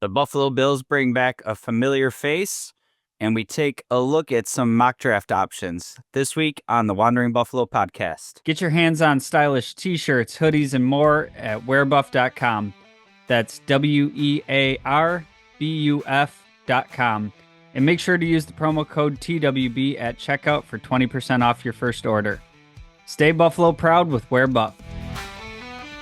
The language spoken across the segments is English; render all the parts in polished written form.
The Buffalo Bills bring back a familiar face, and we take a look at some mock draft options this week on the Wandering Buffalo podcast. Get your hands on stylish t-shirts, hoodies, and more at wearbuff.com. That's WEARBUF.com. And make sure to use the promo code TWB at checkout for 20% off your first order. Stay Buffalo proud with Wear Buff.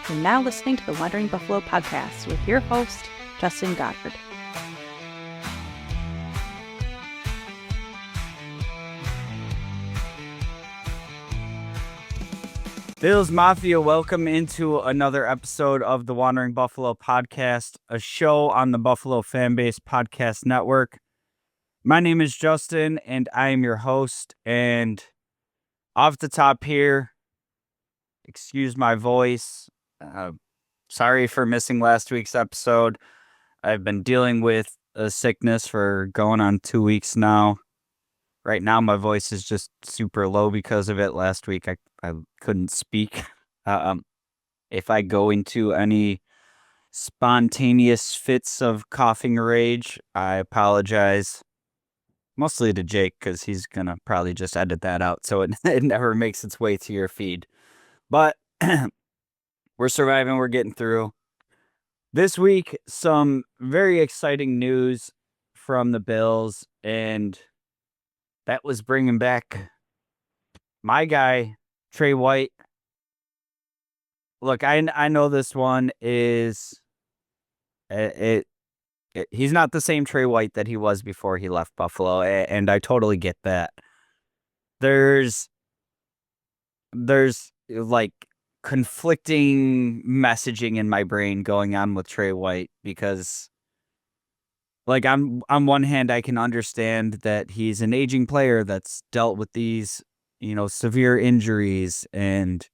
You're now listening to the Wandering Buffalo podcast with your host, Justin Goddard. Bills Mafia, welcome into another episode of the Wandering Buffalo podcast, a show on the Buffalo Fanbase Podcast Network. My name is Justin, and I am your host. And off the top here, excuse my voice. Sorry for missing last week's episode. I've been dealing with a sickness for going on 2 weeks now. Right now, my voice is just super low because of it. Last week, I couldn't speak. If I go into any spontaneous fits of coughing rage, I apologize. Mostly to Jake, because he's going to probably just edit that out so it never makes its way to your feed. But we're surviving. We're getting through. This week, some very exciting news from the Bills, and that was bringing back my guy, Trey White. Look, I know this one is he's not the same Trey White that he was before he left Buffalo, and I totally get that. There's like conflicting messaging in my brain going on with Trey White, because like on one hand, I can understand that he's an aging player that's dealt with these, severe injuries, and,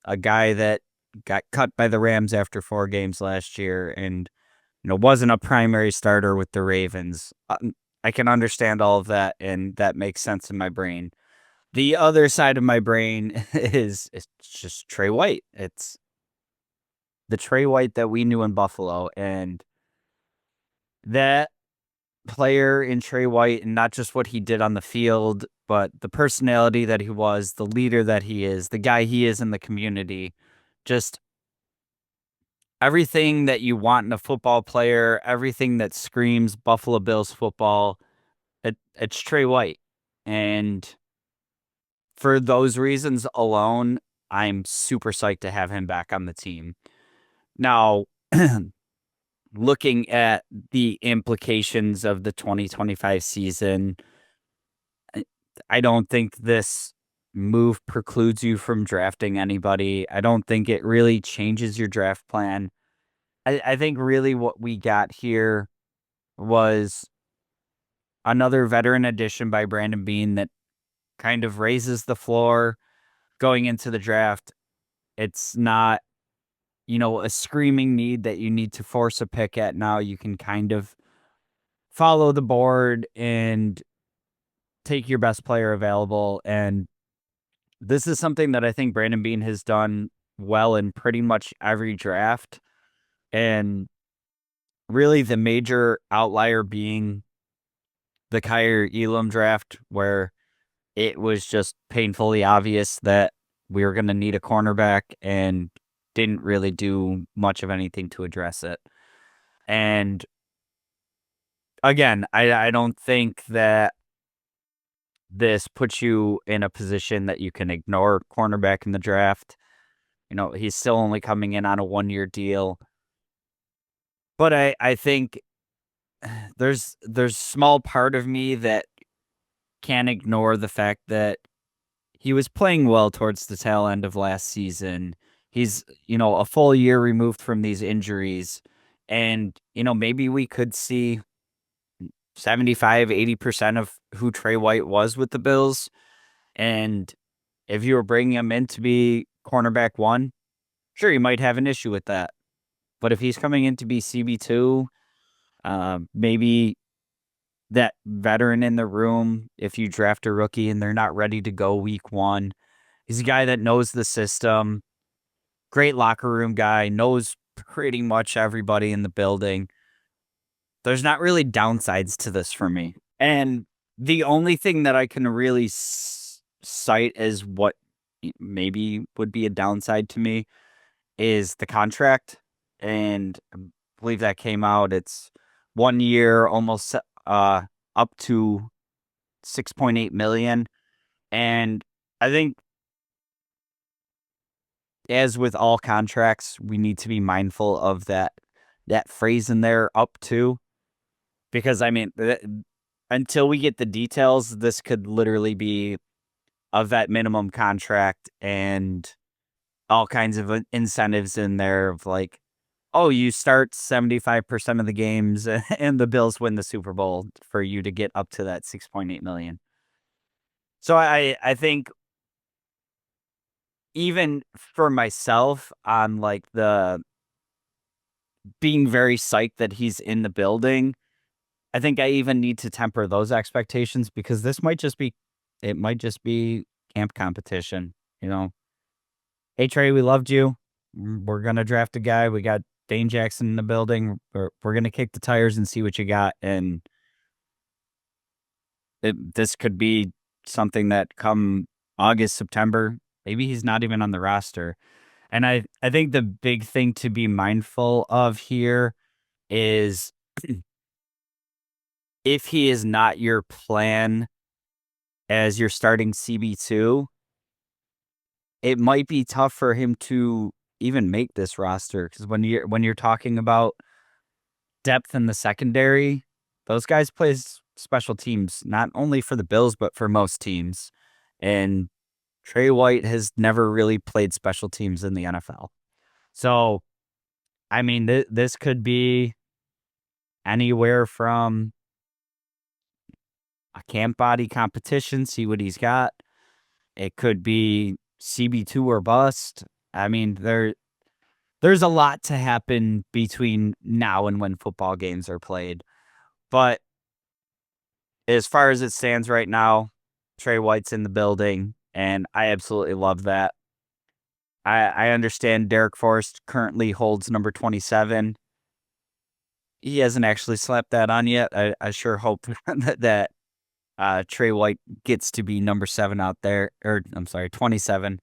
a guy that got cut by the Rams after 4 games last year and, wasn't a primary starter with the Ravens. I can understand all of that, and that makes sense in my brain. The other side of my brain is it's just Trey White. It's the Trey White that we knew in Buffalo, and that player in Trey White, and not just what he did on the field, but the personality that he was, the leader that he is, the guy he is in the community, just everything that you want in a football player, everything that screams Buffalo Bills football, it's Trey White. And for those reasons alone, I'm super psyched to have him back on the team. Now, looking at the implications of the 2025 season, I don't think this move precludes you from drafting anybody. I don't think it really changes your draft plan. I think really what we got here was another veteran addition by Brandon Beane that kind of raises the floor going into the draft. It's not, a screaming need that you need to force a pick at now. You can kind of follow the board and take your best player available. And this is something that I think Brandon Beane has done well in pretty much every draft. And really the major outlier being the Kaiir Elam draft, where it was just painfully obvious that we were going to need a cornerback, and didn't really do much of anything to address it. And again, I don't think that this puts you in a position that you can ignore cornerback in the draft. He's still only coming in on a 1-year deal. But I think there's small part of me that can't ignore the fact that he was playing well towards the tail end of last season. He's, a full year removed from these injuries. And, maybe we could see 75-80% of who Trey White was with the Bills. And if you were bringing him in to be cornerback 1, sure, you might have an issue with that. But if he's coming in to be CB2, maybe that veteran in the room, if you draft a rookie and they're not ready to go week 1, he's a guy that knows the system, great locker room guy, knows pretty much everybody in the building. there's not really downsides to this for me. And the only thing that I can really cite as what maybe would be a downside to me is the contract. And I believe that came out. It's 1 year, almost up to 6.8 million. And I think, as with all contracts, we need to be mindful of that phrase in there, up to, because I mean, until we get the details, this could literally be a vet minimum contract and all kinds of incentives in there of like, oh, you start 75% of the games and the Bills win the Super Bowl for you to get up to that 6.8 million. So I think, even for myself, on like the being very psyched that he's in the building, I think I even need to temper those expectations, because this might just be, it might just be camp competition, you know. Hey Trey, we loved you. We're gonna draft a guy. We got Dane Jackson in the building. We're gonna kick the tires and see what you got. And this could be something that come August, September, maybe he's not even on the roster. And I think the big thing to be mindful of here is, if he is not your plan as your starting CB2, it might be tough for him to even make this roster. Because when you're talking about depth in the secondary, those guys play special teams, not only for the Bills, but for most teams. And Trey White has never really played special teams in the NFL. So, I mean, this could be anywhere from a camp body competition, see what he's got. It could be CB2 or bust. I mean, there's a lot to happen between now and when football games are played. But as far as it stands right now, Trey White's in the building, and I absolutely love that. I understand Derek Forrest currently holds number 27. He hasn't actually slapped that on yet. I sure hope that Trey White gets to be number 7 out there, or I'm sorry, 27.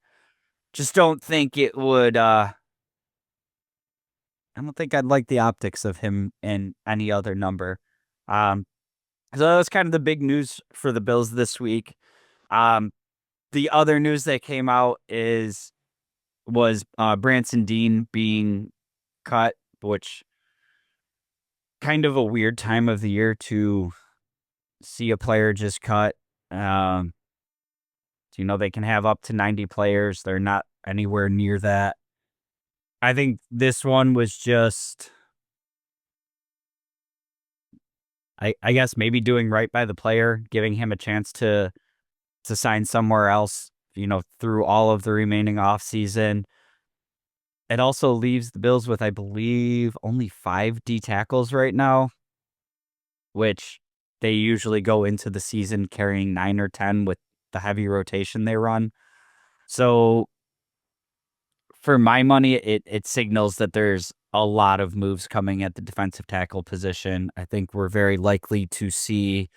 Just don't think it would. I don't think I'd like the optics of him in any other number. Um, so that was kind of the big news for the Bills this week. Um, the other news that came out was Branson Deen being cut, which kind of a weird time of the year to see a player just cut. Um, they can have up to 90 players. They're not anywhere near that. I think this one was just, I guess, maybe doing right by the player, giving him a chance to sign somewhere else, through all of the remaining offseason. It also leaves the Bills with, I believe, only 5 D tackles right now, which they usually go into the season carrying 9 or 10 with the heavy rotation they run. So for my money, it signals that there's a lot of moves coming at the defensive tackle position. I think we're very likely to see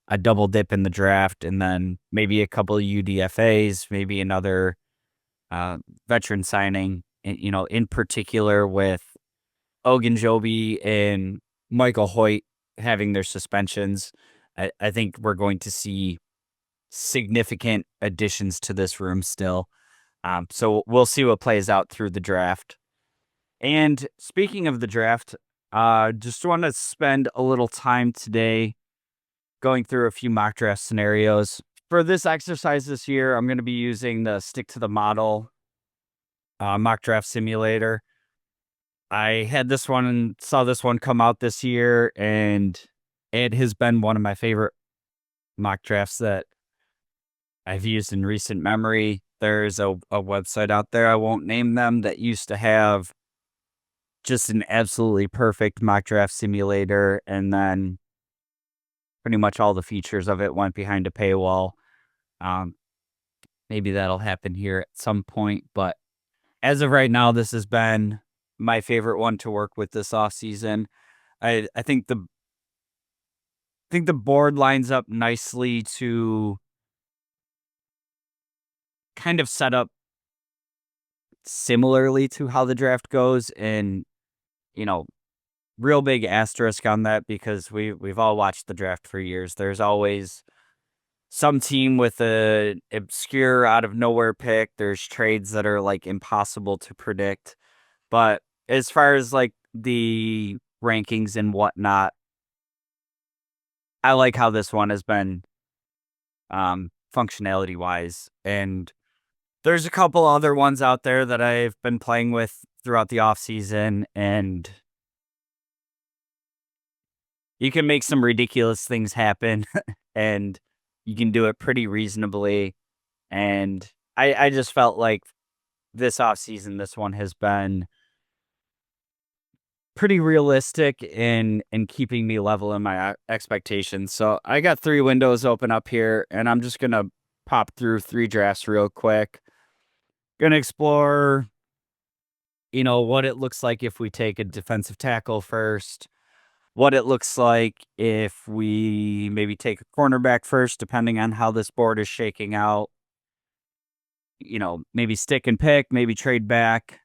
a double dip in the draft, and then maybe a couple of UDFAs, maybe another veteran signing, in particular with Ogunjobi and Michael Hoyt having their suspensions. I think we're going to see significant additions to this room still. So we'll see what plays out through the draft. And speaking of the draft, just want to spend a little time today going through a few mock draft scenarios. For this exercise this year, I'm going to be using the Stick to the Model mock draft simulator. I had this one and saw this one come out this year, and it has been one of my favorite mock drafts that I've used in recent memory. There's a website out there, I won't name them, that used to have just an absolutely perfect mock draft simulator, and then pretty much all the features of it went behind a paywall. Maybe that'll happen here at some point, but as of right now, this has been my favorite one to work with this off season. I think think the board lines up nicely to kind of set up similarly to how the draft goes, and, you know, real big asterisk on that because we've all watched the draft for years. There's always some team with a obscure out of nowhere pick. There's trades that are like impossible to predict. But as far as like the rankings and whatnot, I like how this one has been functionality wise. And there's a couple other ones out there that I've been playing with throughout the off season, and you can make some ridiculous things happen and you can do it pretty reasonably. And I just felt like this offseason, this one has been pretty realistic in keeping me level in my expectations. So I got 3 windows open up here, and I'm just going to pop through 3 drafts real quick. Going to explore, what it looks like if we take a defensive tackle first, what it looks like if we maybe take a cornerback first, depending on how this board is shaking out. Maybe stick and pick, maybe trade back.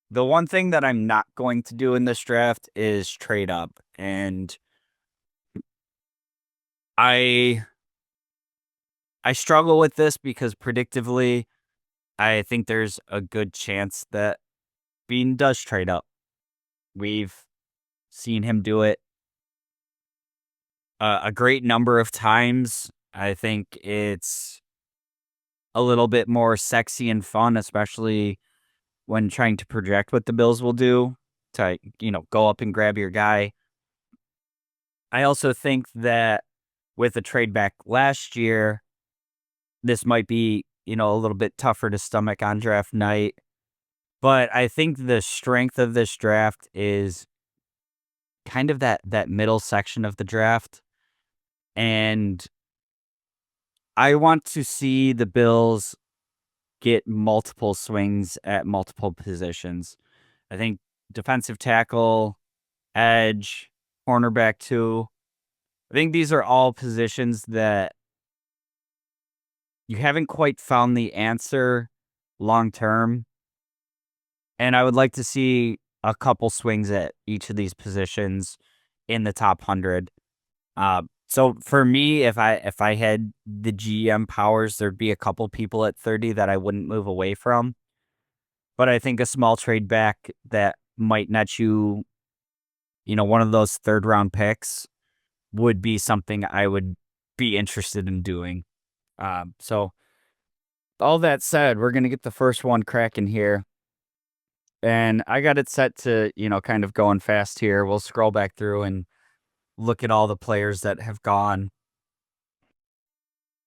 The one thing that I'm not going to do in this draft is trade up. And I struggle with this because predictively, I think there's a good chance that Bean does trade up. We've seen him do it a great number of times. I think it's a little bit more sexy and fun, especially when trying to project what the Bills will do to, go up and grab your guy. I also think that with the trade back last year, this might be, a little bit tougher to stomach on draft night. But I think the strength of this draft is kind of that middle section of the draft. And I want to see the Bills get multiple swings at multiple positions. I think defensive tackle, edge, cornerback too. I think these are all positions that you haven't quite found the answer long term. And I would like to see a couple swings at each of these positions in the top 100. So for me, if I had the GM powers, there'd be a couple people at 30 that I wouldn't move away from. But I think a small trade back that might net you, one of those 3rd round picks would be something I would be interested in doing. So all that said, we're going to get the first one cracking here. And I got it set to, kind of going fast here. We'll scroll back through and look at all the players that have gone.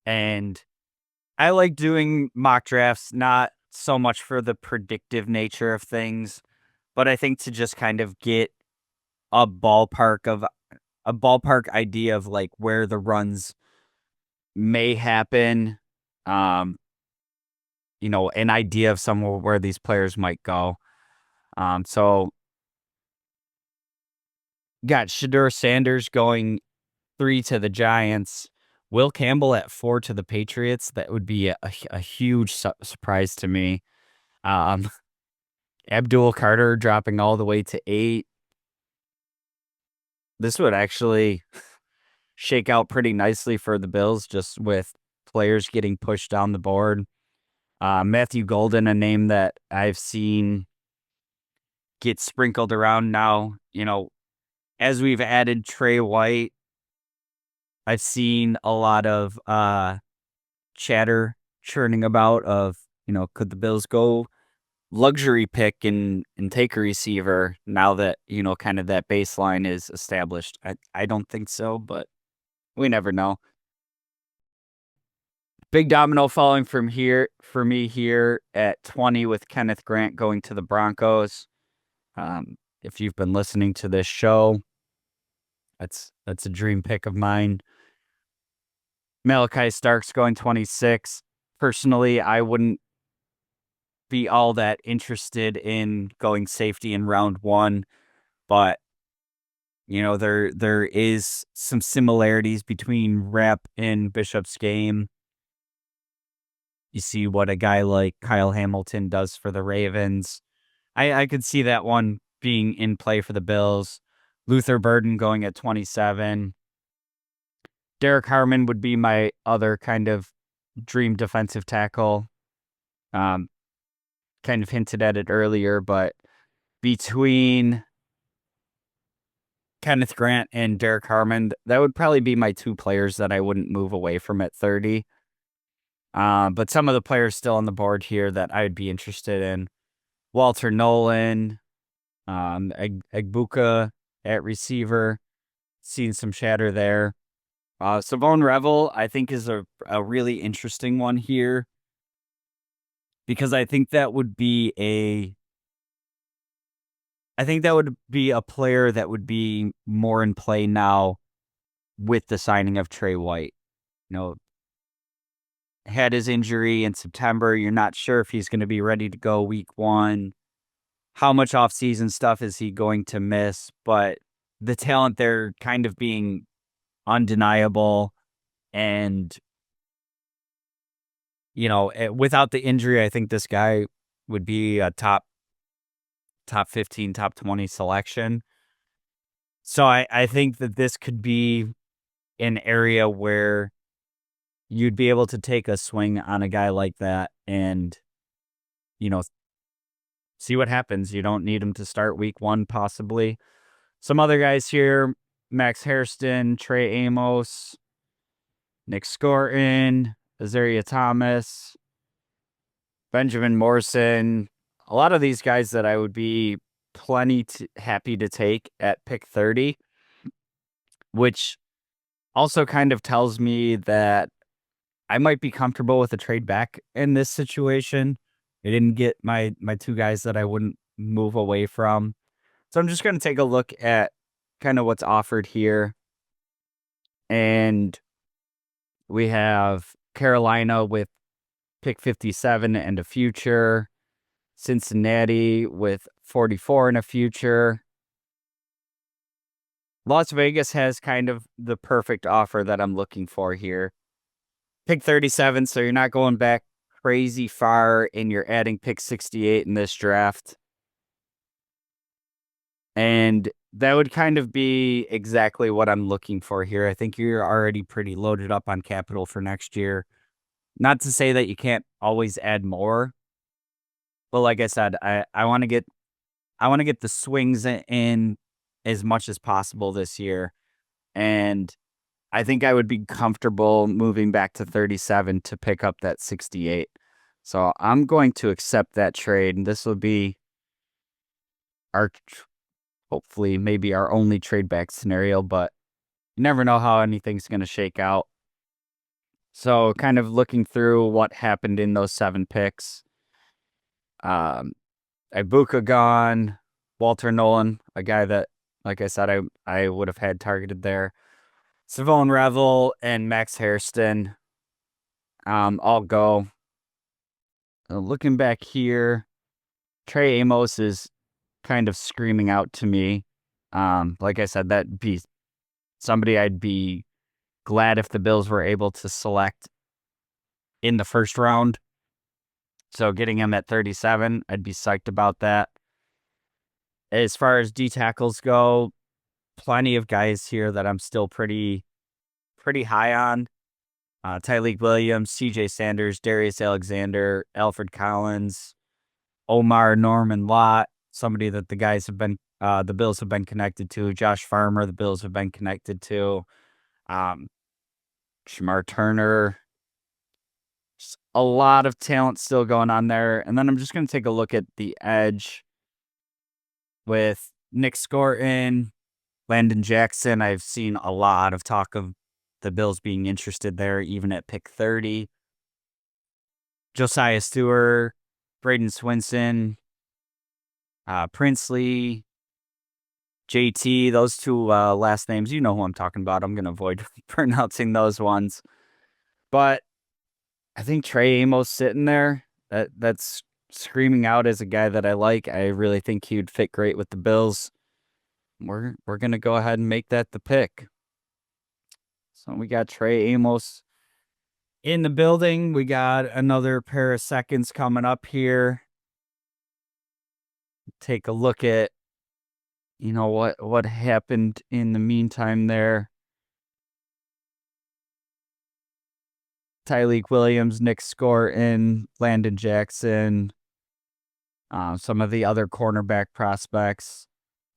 And I like doing mock drafts, not so much for the predictive nature of things, but I think to just kind of get a ballpark idea of like where the runs may happen. An idea of somewhere where these players might go. So got Shedeur Sanders going 3 to the Giants, Will Campbell at 4 to the Patriots. That would be a huge surprise to me. Abdul Carter dropping all the way to 8. This would actually shake out pretty nicely for the Bills, just with players getting pushed down the board. Matthew Golden, a name that I've seen get sprinkled around now. As we've added Trey White, I've seen a lot of chatter churning about of, could the Bills go luxury pick and take a receiver now that, kind of that baseline is established. I don't think so, but we never know. Big domino falling from here for me here at 20 with Kenneth Grant going to the Broncos. If you've been listening to this show, that's a dream pick of mine. Malachi Starks going 26. Personally, I wouldn't be all that interested in going safety in round 1, but There is some similarities between Rep and Bishop's game. You see what a guy like Kyle Hamilton does for the Ravens. I could see that one being in play for the Bills. Luther Burden going at 27. Derek Harmon would be my other kind of dream defensive tackle. Kind of hinted at it earlier, but between Kenneth Grant and Derek Harmon, that would probably be my two players that I wouldn't move away from at 30. But some of the players still on the board here that I'd be interested in. Walter Nolan, Egbuka at receiver, seen some shatter there. Savon Revel, I think, is a really interesting one here because I think that would be a player that would be more in play now with the signing of Trey White. Had his injury in September. You're not sure if he's going to be ready to go week 1. How much offseason stuff is he going to miss? But the talent there kind of being undeniable. And, without the injury, I think this guy would be a top 15, top 20 selection. So I think that this could be an area where you'd be able to take a swing on a guy like that and, see what happens. You don't need him to start week 1, possibly. Some other guys here, Max Hairston, Trey Amos, Nick Scorton, Azaria Thomas, Benjamin Morrison. A lot of these guys that I would be plenty happy to take at pick 30, which also kind of tells me that I might be comfortable with a trade back in this situation. I didn't get my two guys that I wouldn't move away from. So I'm just going to take a look at kind of what's offered here. And we have Carolina with pick 57 and a future. Cincinnati with 44 and a future. Las Vegas has kind of the perfect offer that I'm looking for here. Pick 37, so you're not going back crazy far, and you're adding pick 68 in this draft. And that would kind of be exactly what I'm looking for here. I think you're already pretty loaded up on capital for next year. Not to say that you can't always add more, but like I said, I want to get the swings in as much as possible this year. And I think I would be comfortable moving back to 37 to pick up that 68. So I'm going to accept that trade. And this will be hopefully maybe our only trade back scenario, but you never know how anything's going to shake out. So kind of looking through what happened in those 7 picks. Ibuka gone, Walter Nolan, a guy that, like I said, I would have had targeted there. Savon Revel and Max Hairston, all go. Looking back here, Trey Amos is kind of screaming out to me. Like I said, that'd be somebody I'd be glad if the Bills were able to select in the first round. So getting him at 37, I'd be psyched about that. As far as D tackles go, plenty of guys here that I'm still pretty high on. Tyleik Williams, CJ Sanders, Darius Alexander, Alfred Collins, Omar Norman Lott, somebody that the Bills have been connected to. Josh Farmer, the Bills have been connected to. Shamar Turner. Just a lot of talent still going on there. And then I'm just going to take a look at the edge with Nick Scorton, Landon Jackson. I've seen a lot of talk of the Bills being interested there, even at pick 30. Josiah Stewart, Braden Swinson, Princely, JT, those two last names, you know who I'm talking about. I'm going to avoid pronouncing those ones. But I think Trey Amos sitting there, that's screaming out as a guy that I like. I really think he would fit great with the Bills. we're gonna go ahead and make that the pick. So we got Trey Amos in the building. We got another pair of seconds coming up here. Take a look at, what happened in the meantime there. Tyleek Williams, Nick Scorton, Landon Jackson, some of the other cornerback prospects,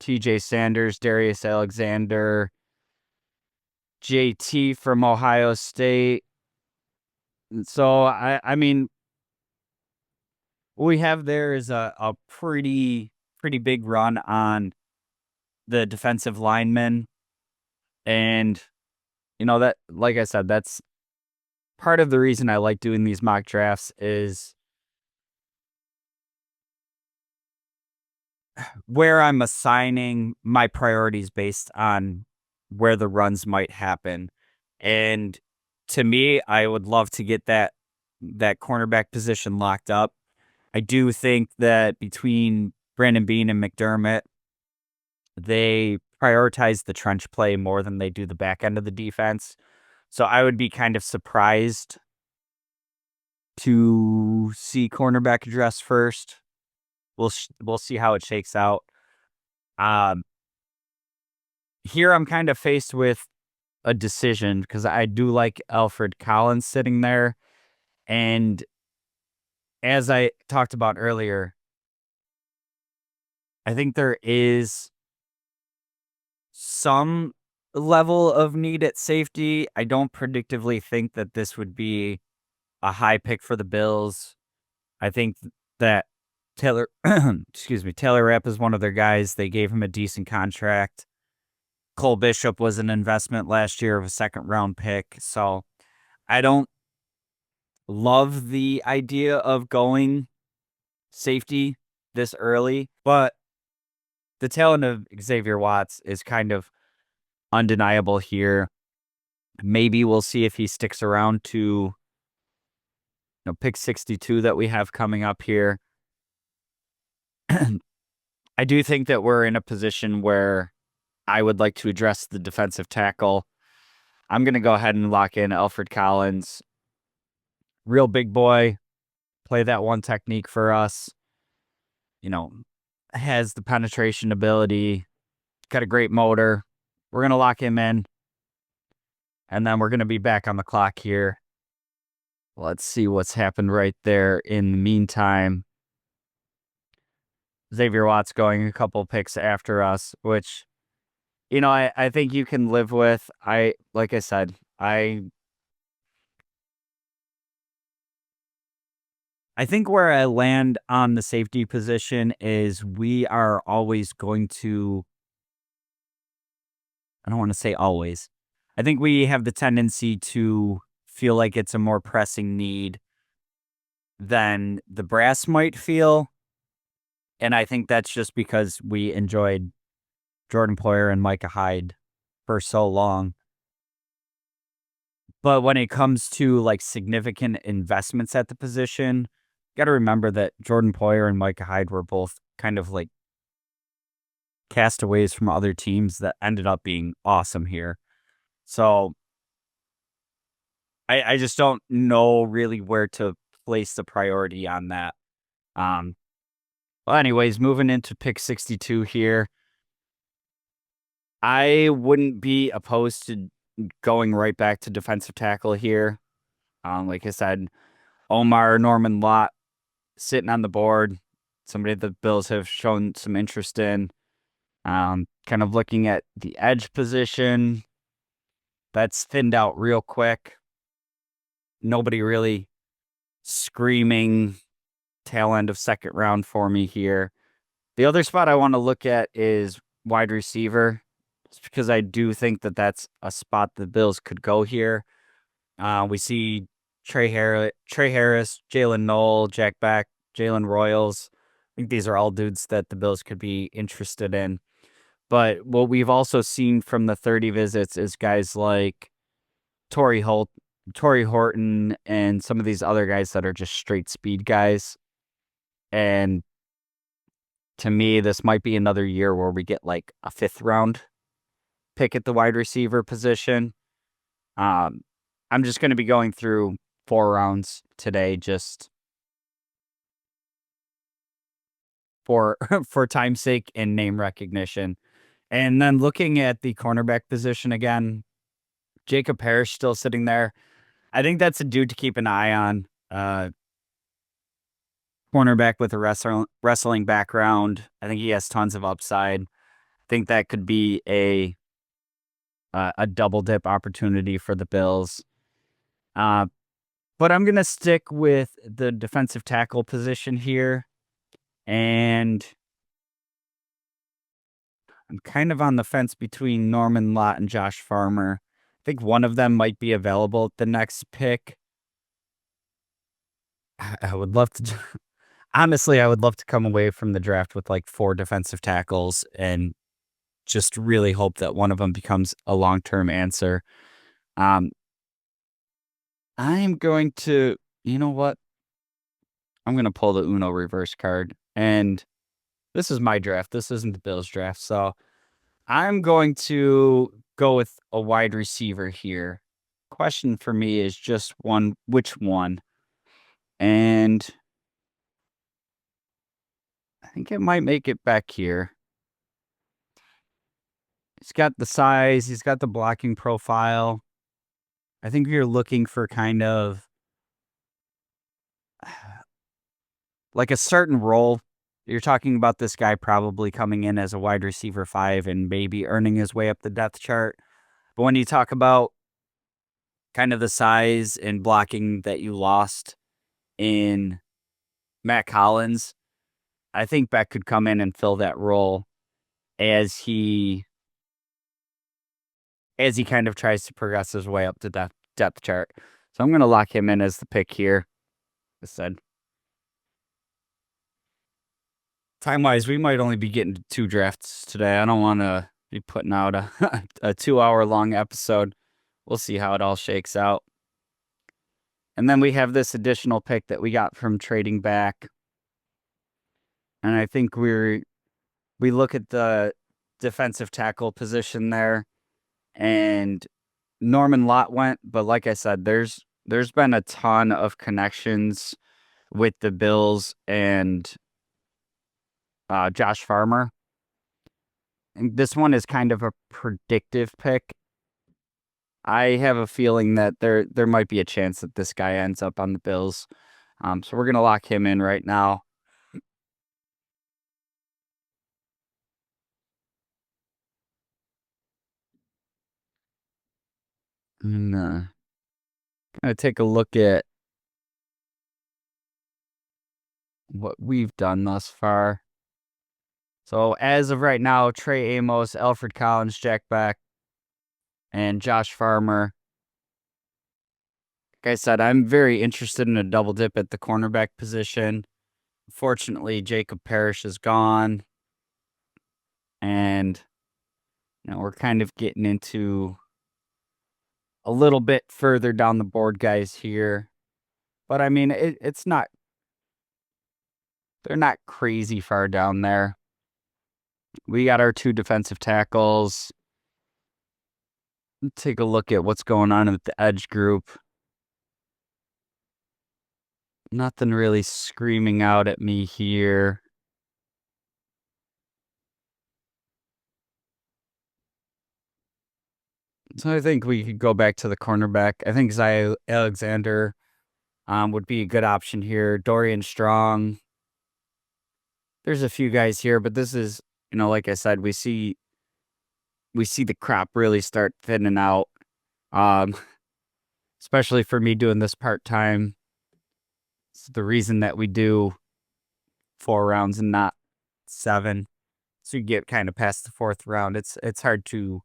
TJ Sanders, Darius Alexander, JT from Ohio State. So, I mean, what we have there is a pretty big run on the defensive linemen. And, that, like I said, that's part of the reason I like doing these mock drafts is where I'm assigning my priorities based on where the runs might happen. And to me, I would love to get that cornerback position locked up. I do think that between Brandon Beane and McDermott, they prioritize the trench play more than they do the back end of the defense. So I would be kind of surprised to see cornerback address first. We'll see how it shakes out. Here I'm kind of faced with a decision because I do like Alfred Collins sitting there. And as I talked about earlier, I think there is some level of need at safety. I don't predictively think that this would be a high pick for the Bills. I think that Taylor, Taylor Rapp is one of their guys. They gave him a decent contract. Cole Bishop was an investment last year of a second-round pick. So I don't love the idea of going safety this early, but the talent of Xavier Watts is kind of undeniable here. Maybe we'll see if he sticks around to pick 62 that we have coming up here. I do think that we're in a position where I would like to address the defensive tackle. I'm going to go ahead and lock in Alfred Collins. Real big boy. Play that one technique for us. Has the penetration ability. Got a great motor. We're going to lock him in. And then we're going to be back on the clock here. Let's see what's happened right there in the meantime. Xavier Watts going a couple picks after us, which, I think you can live with. Like I said, I think where I land on the safety position is we are always going to, I don't want to say always. I think we have the tendency to feel like it's a more pressing need than the brass might feel. And I think that's just because we enjoyed Jordan Poyer and Micah Hyde for so long. But when it comes to like significant investments at the position, got to remember that Jordan Poyer and Micah Hyde were both kind of like castaways from other teams that ended up being awesome here. So I just don't know really where to place the priority on that. Well, anyways, moving into pick 62 here. I wouldn't be opposed to going right back to defensive tackle here. Like I said, Omar Norman Lott sitting on the board. Somebody the Bills have shown some interest in. Kind of looking at the edge position. That's thinned out real quick. Nobody really screaming tail end of second round for me here. The other spot I want to look at is wide receiver. It's because I do think that that's a spot the Bills could go here. We see Trey Harris, Jalen Knoll, Jack Beck, Jalen Royals. I think these are all dudes that the Bills could be interested in. But what we've also seen from the 30 visits is guys like Torrey Horton, and some of these other guys that are just straight speed guys. And to me, this might be another year where we get like a 5th round pick at the wide receiver position. I'm just going to be going through 4 rounds today, just for for time's sake and name recognition. And then looking at the cornerback position again, Jacob Parrish still sitting there. I think that's a dude to keep an eye on. Cornerback with a wrestling background. I think he has tons of upside. I think that could be a double dip opportunity for the Bills. But I'm going to stick with the defensive tackle position here. And I'm kind of on the fence between Norman Lott and Josh Farmer. I think one of them might be available at the next pick. I would love to, honestly, I would love to come away from the draft with like 4 defensive tackles and just really hope that one of them becomes a long-term answer. I'm going to, you know what? I'm going to pull the Uno reverse card. And this is my draft. This isn't the Bills draft. So I'm going to go with a wide receiver here. Question for me is just one, which one? And I think it might make it back here. He's got the size. He's got the blocking profile. I think you're looking for kind of like a certain role. You're talking about this guy probably coming in as a wide receiver 5 and maybe earning his way up the depth chart. But when you talk about kind of the size and blocking that you lost in Matt Collins, I think Beck could come in and fill that role as he kind of tries to progress his way up the depth chart. So I'm going to lock him in as the pick here. As said, time-wise, we might only be getting 2 drafts today. I don't want to be putting out a 2-hour-long episode. We'll see how it all shakes out. And then we have this additional pick that we got from trading back. And I think we look at the defensive tackle position there, and Norman Lott went, but like I said, there's been a ton of connections with the Bills and Josh Farmer. And this one is kind of a predictive pick. I have a feeling that there might be a chance that this guy ends up on the Bills. So we're going to lock him in right now. And going to take a look at what we've done thus far. So as of right now, Trey Amos, Alfred Collins, Jack Beck, and Josh Farmer. Like I said, I'm very interested in a double dip at the cornerback position. Fortunately, Jacob Parrish is gone. And we're kind of getting into a little bit further down the board guys here. But I mean, it's not, they're not crazy far down there. We got our 2 defensive tackles. Let's take a look at what's going on with the edge group. Nothing really screaming out at me here. So I think we could go back to the cornerback. I think Zay Alexander would be a good option here. Dorian Strong. There's a few guys here, but this is, like I said, we see the crop really start thinning out. Especially for me doing this part-time. It's the reason that we do 4 rounds and not 7. So you get kind of past the 4th round. It's hard to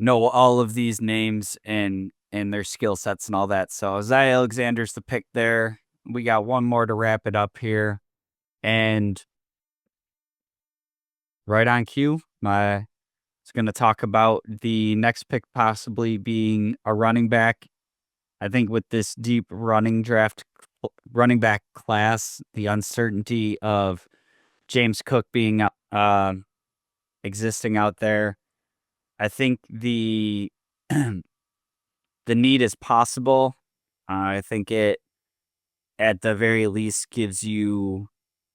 know all of these names and their skill sets and all that. So Zay Alexander's the pick there. We got one more to wrap it up here. And right on cue, I was going to talk about the next pick possibly being a running back. I think with this deep running back class, the uncertainty of James Cook being existing out there. I think the the need is possible. I think it, at the very least, gives you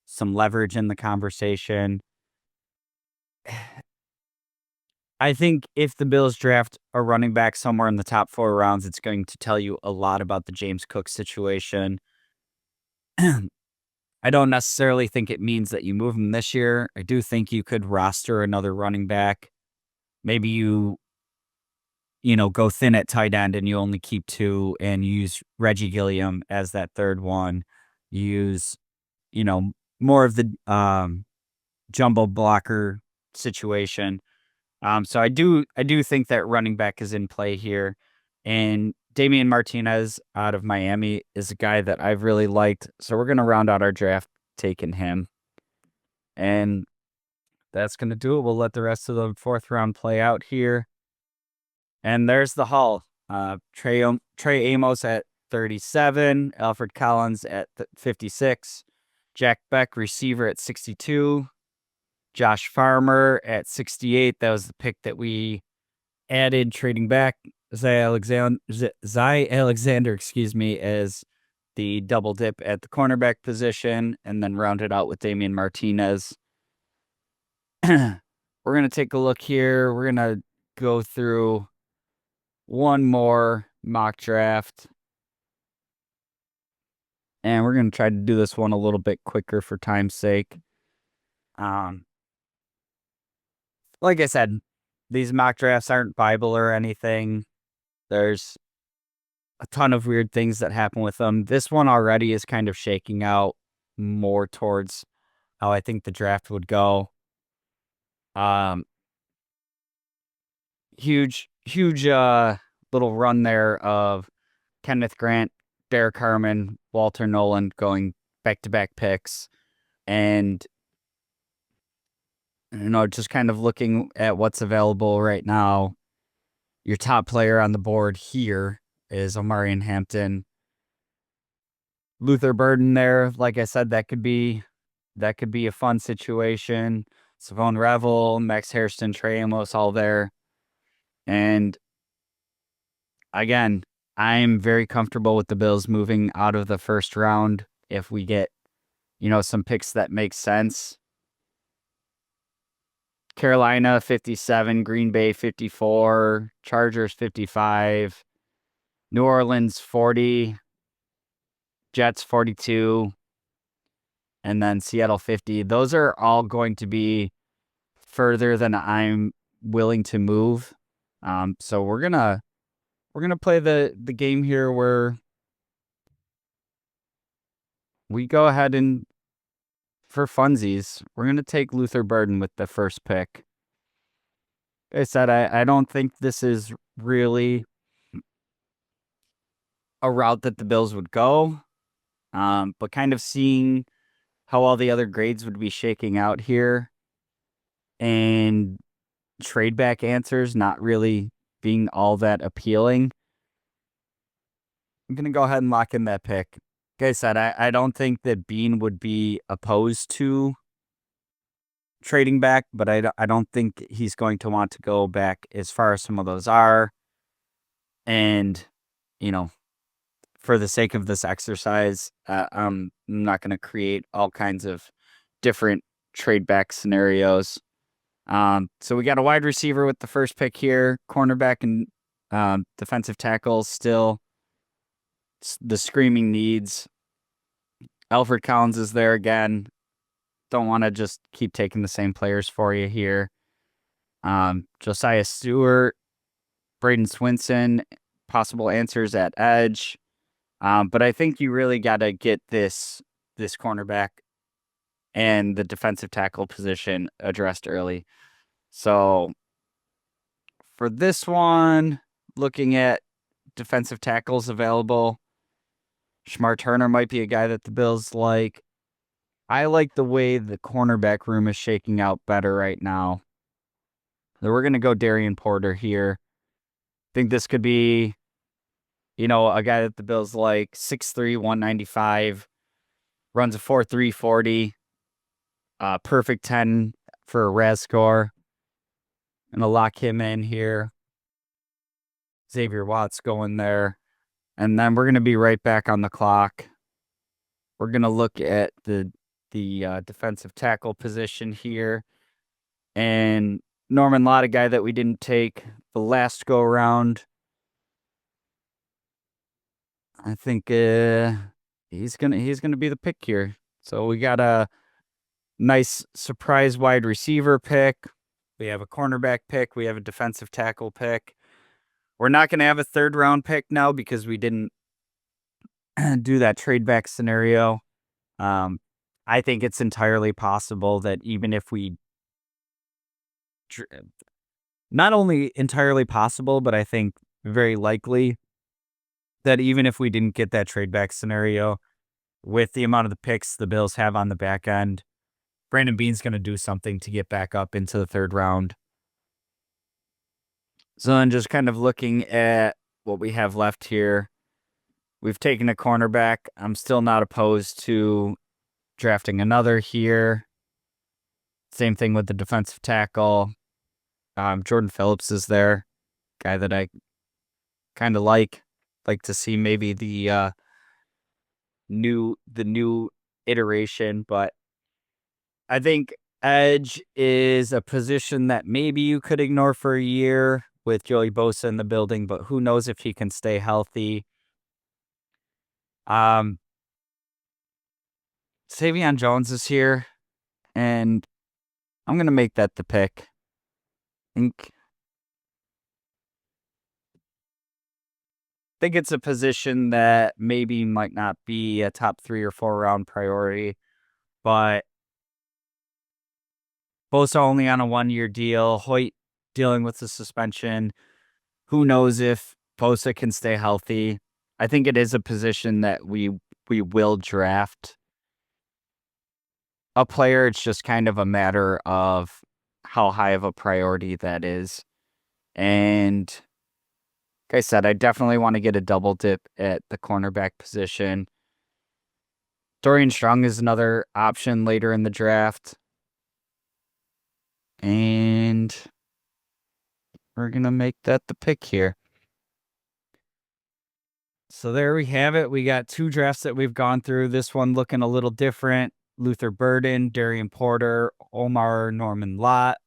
some leverage in the conversation. I think if the Bills draft a running back somewhere in the top 4 rounds, it's going to tell you a lot about the James Cook situation. I don't necessarily think it means that you move him this year. I do think you could roster another running back. Maybe go thin at tight end and you only keep 2 and use Reggie Gilliam as that third one. Use, more of the jumbo blocker situation. So I do think that running back is in play here. And Damian Martinez out of Miami is a guy that I've really liked. So we're going to round out our draft taking him. And that's going to do it. We'll let the rest of the 4th round play out here. And there's the haul. Trey Amos at 37, Alfred Collins at 56, Jack Beck, receiver, at 62, Josh Farmer at 68. That was the pick that we added, trading back Zay Alexander, as the double dip at the cornerback position, and then rounded out with Damian Martinez. We're going to take a look here. We're going to go through one more mock draft. And we're going to try to do this one a little bit quicker for time's sake. Like I said, these mock drafts aren't Bible or anything. There's a ton of weird things that happen with them. This one already is kind of shaking out more towards how I think the draft would go. Huge little run there of Kenneth Grant, Derek Harmon, Walter Nolan going back-to-back picks. And, just kind of looking at what's available right now, your top player on the board here is Omarion Hampton. Luther Burden there, like I said, that could be a fun situation. Savone Revel, Max Hairston, Trey Amos, all there. And again, I'm very comfortable with the Bills moving out of the first round if we get, some picks that make sense. Carolina 57, Green Bay 54, Chargers 55, New Orleans 40, Jets 42, and then Seattle 50. Those are all going to be further than I'm willing to move. So we're gonna play the game here where we go ahead and, for funsies, we're gonna take Luther Burden with the first pick. Like I said, I don't think this is really a route that the Bills would go. But kind of seeing how all the other grades would be shaking out here, and trade back answers not really being all that appealing, I'm going to go ahead and lock in that pick. Like I said, I don't think that Bean would be opposed to trading back, but I don't think he's going to want to go back as far as some of those are. And, for the sake of this exercise, I'm not going to create all kinds of different trade back scenarios. So we got a wide receiver with the first pick here, cornerback and defensive tackles still the screaming needs. Alfred Collins is there again. Don't want to just keep taking the same players for you here. Josiah Stewart, Braden Swinson, possible answers at edge. But I think you really got to get this cornerback and the defensive tackle position addressed early. So for this one, looking at defensive tackles available, Shmar Turner might be a guy that the Bills like. I like the way the cornerback room is shaking out better right now. So we're going to go Darian Porter here. Think this could be, a guy that the Bills like, 6'3", 195, runs a 4.3 40. perfect 10 for a RAS score. Gonna lock him in here. Xavier Watts going there. And then we're gonna be right back on the clock. We're gonna look at the defensive tackle position here. And Norman Lott, a guy that we didn't take the last go around. I think he's gonna be the pick here. So we got a nice surprise wide receiver pick. We have a cornerback pick. We have a defensive tackle pick. We're not gonna have a 3rd round pick now because we didn't do that trade back scenario. I think it's entirely possible that even if we not only entirely possible, but I think very likely that even if we didn't get that trade back scenario, with the amount of the picks the Bills have on the back end, Brandon Beane's going to do something to get back up into the 3rd round. So then just kind of looking at what we have left here, we've taken a cornerback. I'm still not opposed to drafting another here. Same thing with the defensive tackle. Jordan Phillips is there, guy that I kind of like to see maybe the new iteration, but I think edge is a position that maybe you could ignore for a year with Joey Bosa in the building, but who knows if he can stay healthy. Savion Jones is here, and I'm gonna make that the pick. I think it's a position that maybe might not be a top 3 or 4 round priority, but Bosa only on a 1-year deal. Hoyt dealing with the suspension. Who knows if Bosa can stay healthy? I think it is a position that we will draft a player. It's just kind of a matter of how high of a priority that is. And like I said, I definitely want to get a double dip at the cornerback position. Dorian Strong is another option later in the draft. And we're going to make that the pick here. So there we have it. We got 2 drafts that we've gone through. This one looking a little different. Luther Burden, Darian Porter, Omar Norman Lott,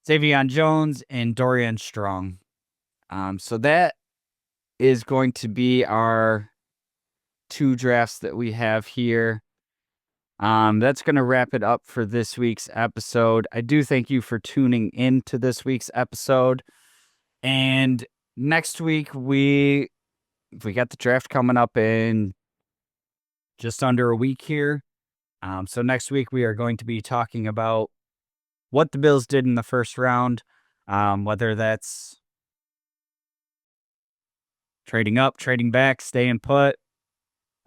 Savion Jones, and Dorian Strong. So that is going to be our 2 drafts that we have here. That's going to wrap it up for this week's episode. I do thank you for tuning in to this week's episode. And next week, we got the draft coming up in just under a week here. So next week, we are going to be talking about what the Bills did in the 1st round, whether that's trading up, trading back, staying put.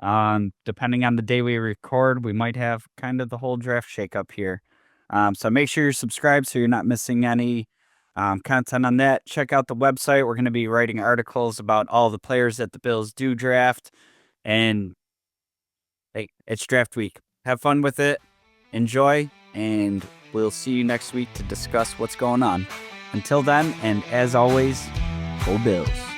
Depending on the day we record, we might have kind of the whole draft shakeup here. So make sure you're subscribed so you're not missing any content on that. Check out the website. We're going to be writing articles about all the players that the Bills do draft. And hey, it's draft week. Have fun with it. Enjoy. And we'll see you next week to discuss what's going on. Until then, and as always, go Bills.